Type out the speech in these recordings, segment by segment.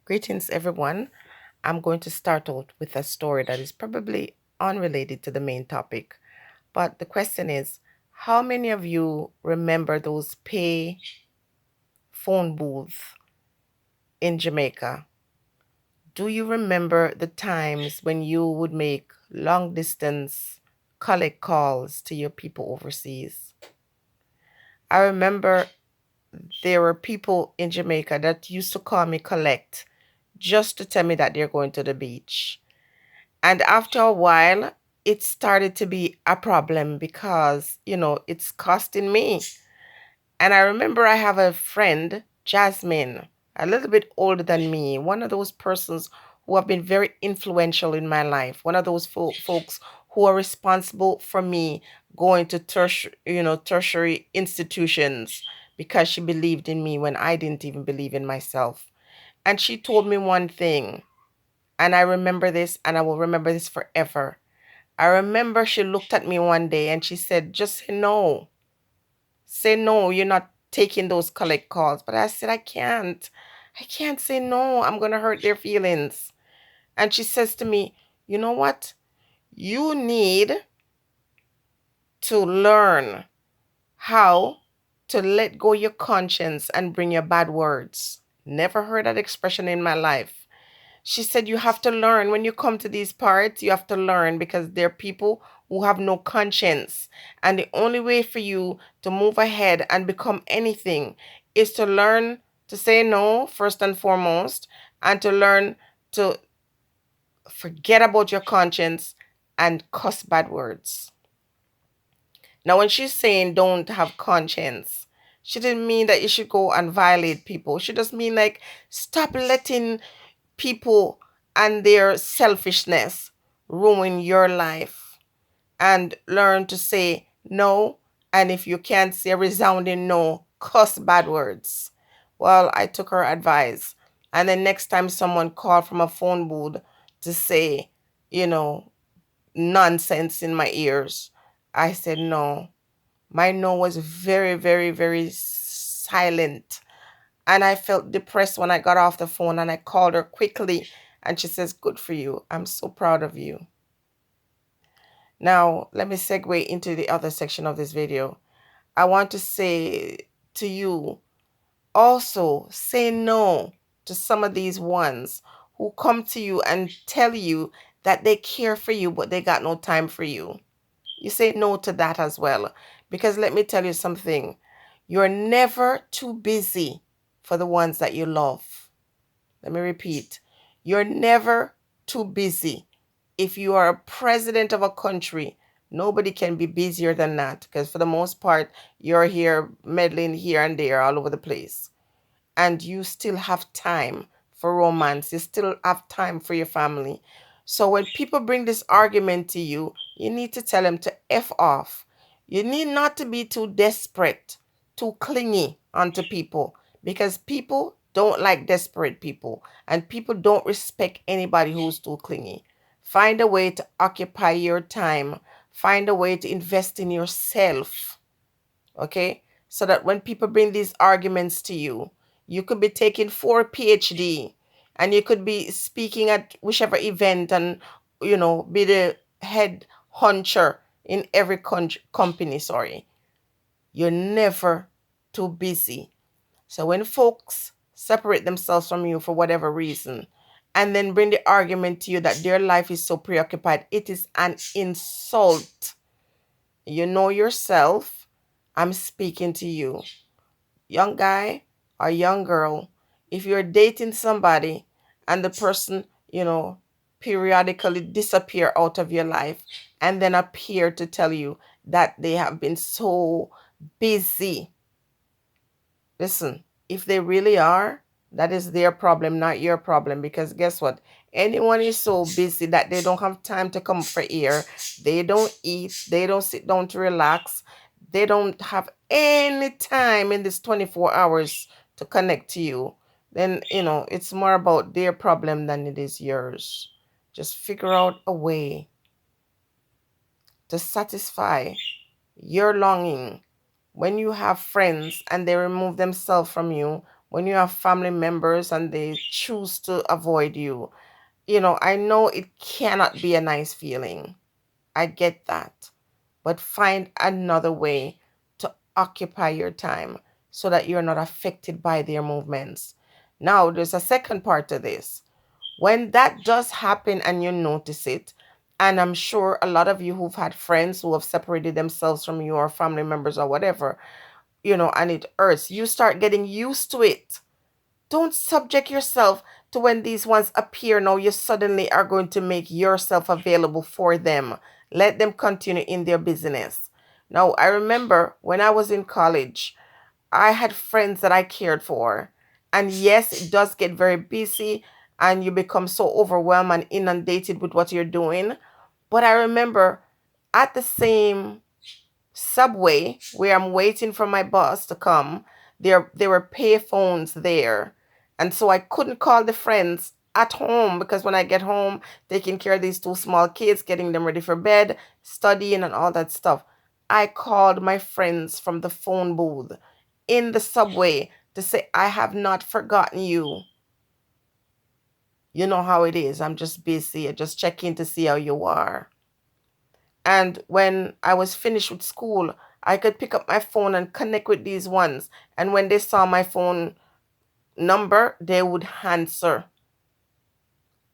Greetings, everyone. I'm going to start out with a story that is probably unrelated to the main topic. But the question is, how many of you remember those pay phone booths in Jamaica? Do you remember the times when you would make long distance collect calls to your people overseas? I remember there were people in Jamaica that used to call me collect just to tell me that they're going to the beach. And after a while, it started to be a problem because, it's costing me. And I remember I have a friend, Jasmine, a little bit older than me, one of those persons who have been very influential in my life, one of those folks who are responsible for me going to tertiary institutions because she believed in me when I didn't even believe in myself. And she told me one thing, and I remember this and I will remember this forever. I remember she looked at me one day and she said, just say no. Say no, you're not taking those collect calls. But I said, I can't. I can't say no. I'm going to hurt their feelings. And she says to me, you know what? You need to learn how to let go your conscience and bring your bad words. Never heard that expression in my life. She said, you have to learn when you come to these parts, you have to learn because they're people who have no conscience. And the only way for you to move ahead and become anything is to learn to say no, first and foremost, and to learn to forget about your conscience and cuss bad words. Now, when she's saying don't have conscience, she didn't mean that you should go and violate people. She just mean like stop letting people and their selfishness ruin your life, and learn to say no. And if you can't say a resounding no, cuss bad words. Well, I took her advice. And then next time someone called from a phone booth to say, you know, nonsense in my ears, I said no. My no was very, very, very silent. And I felt depressed when I got off the phone and I called her quickly. And she says, good for you. I'm so proud of you. Now, let me segue into the other section of this video. I want to say to you, also say no to some of these ones who come to you and tell you that they care for you, but they got no time for you. You say no to that as well. Because let me tell you something. You're never too busy for the ones that you love. Let me repeat. You're never too busy. If you are a president of a country, nobody can be busier than that, because for the most part, you're here meddling here and there all over the place. And you still have time for romance. You still have time for your family. So when people bring this argument to you, you need to tell them to F off. You need not to be too desperate, too clingy onto people, because people don't like desperate people, and people don't respect anybody who's too clingy. Find a way to occupy your time. Find a way to invest in yourself. Okay? So that when people bring these arguments to you, you could be taking 4 PhD and you could be speaking at whichever event and, be the head huncher in every company. Sorry. You're never too busy. So when folks separate themselves from you for whatever reason and then bring the argument to you that their life is so preoccupied, it is an insult. You know yourself. I'm speaking to you. Young guy or young girl, if you're dating somebody and the person, periodically disappear out of your life and then appear to tell you that they have been so busy. Listen, if they really are, that is their problem, not your problem. Because guess what? Anyone is so busy that they don't have time to come for air. They don't eat. They don't sit down to relax. They don't have any time in this 24 hours to connect to you. Then, it's more about their problem than it is yours. Just figure out a way to satisfy your longing. When you have friends and they remove themselves from you, when you have family members and they choose to avoid you. I know it cannot be a nice feeling. I get that. But find another way to occupy your time so that you're not affected by their movements. Now, there's a second part to this. When that does happen and you notice it, and I'm sure a lot of you who've had friends who have separated themselves from you or family members or whatever, and it hurts, you start getting used to it. Don't subject yourself to when these ones appear. Now you suddenly are going to make yourself available for them. Let them continue in their business. Now, I remember when I was in college, I had friends that I cared for. And yes, it does get very busy and you become so overwhelmed and inundated with what you're doing. But I remember at the same subway where I'm waiting for my bus to come, there were pay phones there. And so I couldn't call the friends at home because when I get home, taking care of these two small kids, getting them ready for bed, studying and all that stuff. I called my friends from the phone booth in the subway to say, I have not forgotten you. You know how it is. I'm just busy. I just check in to see how you are. And when I was finished with school, I could pick up my phone and connect with these ones. And when they saw my phone number, they would answer.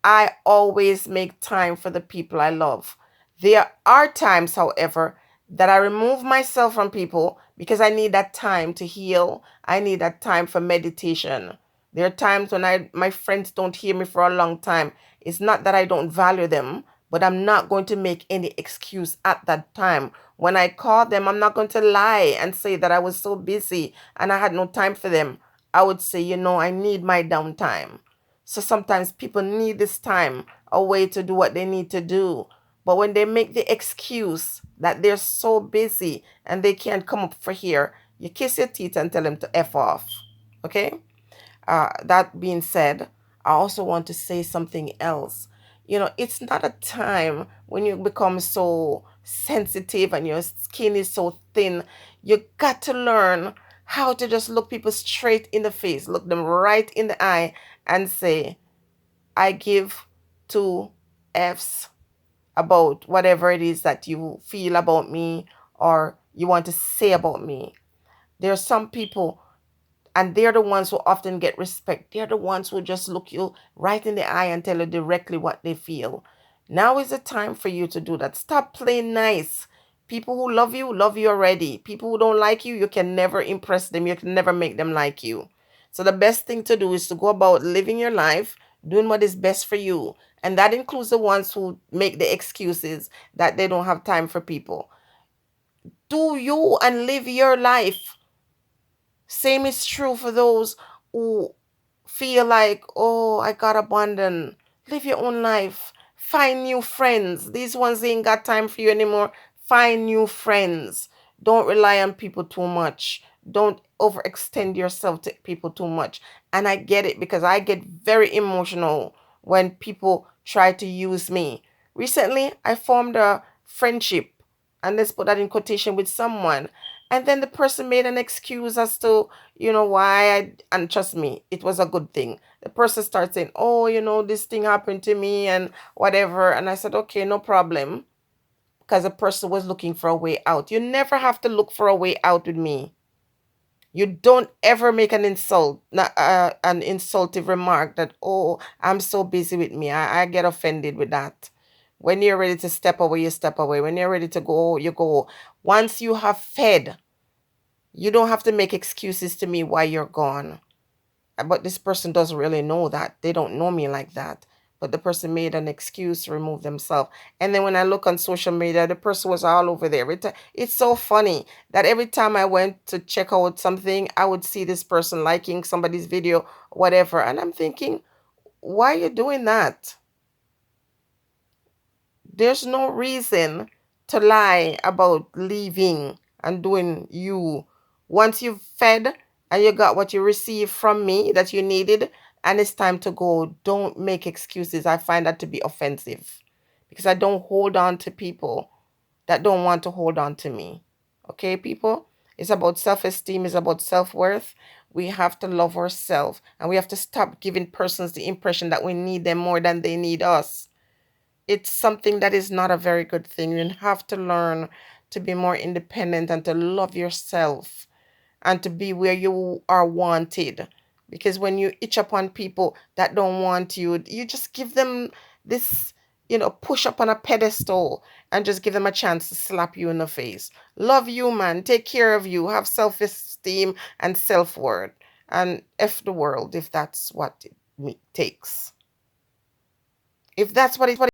I always make time for the people I love. There are times, however, that I remove myself from people because I need that time to heal. I need that time for meditation. There are times when my friends don't hear me for a long time. It's not that I don't value them, but I'm not going to make any excuse at that time. When I call them, I'm not going to lie and say that I was so busy and I had no time for them. I would say, I need my downtime. So sometimes people need this time away to do what they need to do. But when they make the excuse that they're so busy and they can't come up for here, you kiss your teeth and tell them to F off. Okay? That being said, I also want to say something else. It's not a time when you become so sensitive and your skin is so thin. You got to learn how to just look people straight in the face, look them right in the eye, and say, I give two F's about whatever it is that you feel about me or you want to say about me. There are some people, and they're the ones who often get respect. They're the ones who just look you right in the eye and tell you directly what they feel. Now is the time for you to do that. Stop playing nice. People who love you already. People who don't like you, you can never impress them. You can never make them like you. So the best thing to do is to go about living your life, doing what is best for you. And that includes the ones who make the excuses that they don't have time for people. Do you and live your life. Same is true for those who feel like, oh, I got abandoned. Live your own life. Find new friends. These ones ain't got time for you anymore. Find new friends. Don't rely on people too much. Don't overextend yourself to people too much. And I get it because I get very emotional when people try to use me. Recently, I formed a friendship, and let's put that in quotation, with someone. And then the person made an excuse as to, why and trust me, it was a good thing. The person started saying, oh, this thing happened to me and whatever. And I said, okay, no problem. Because the person was looking for a way out. You never have to look for a way out with me. You don't ever make an insultive remark that, oh, I'm so busy with me. I get offended with that. When you're ready to step away, you step away. When you're ready to go, you go. Once you have fed, you don't have to make excuses to me why you're gone. But this person doesn't really know that. They don't know me like that. But the person made an excuse to remove themselves. And then when I look on social media, the person was all over there. It's so funny that every time I went to check out something, I would see this person liking somebody's video, whatever. And I'm thinking, why are you doing that? There's no reason to lie about leaving and doing you. Once you've fed and you got what you received from me that you needed and it's time to go, don't make excuses. I find that to be offensive because I don't hold on to people that don't want to hold on to me. Okay, people? It's about self esteem, it's about self worth. We have to love ourselves, and we have to stop giving persons the impression that we need them more than they need us. It's something that is not a very good thing. You have to learn to be more independent and to love yourself and to be where you are wanted. Because when you itch upon people that don't want you, you just give them this, push up on a pedestal and just give them a chance to slap you in the face. Love you, man. Take care of you. Have self esteem and self worth. And F the world if that's what it takes. If that's what it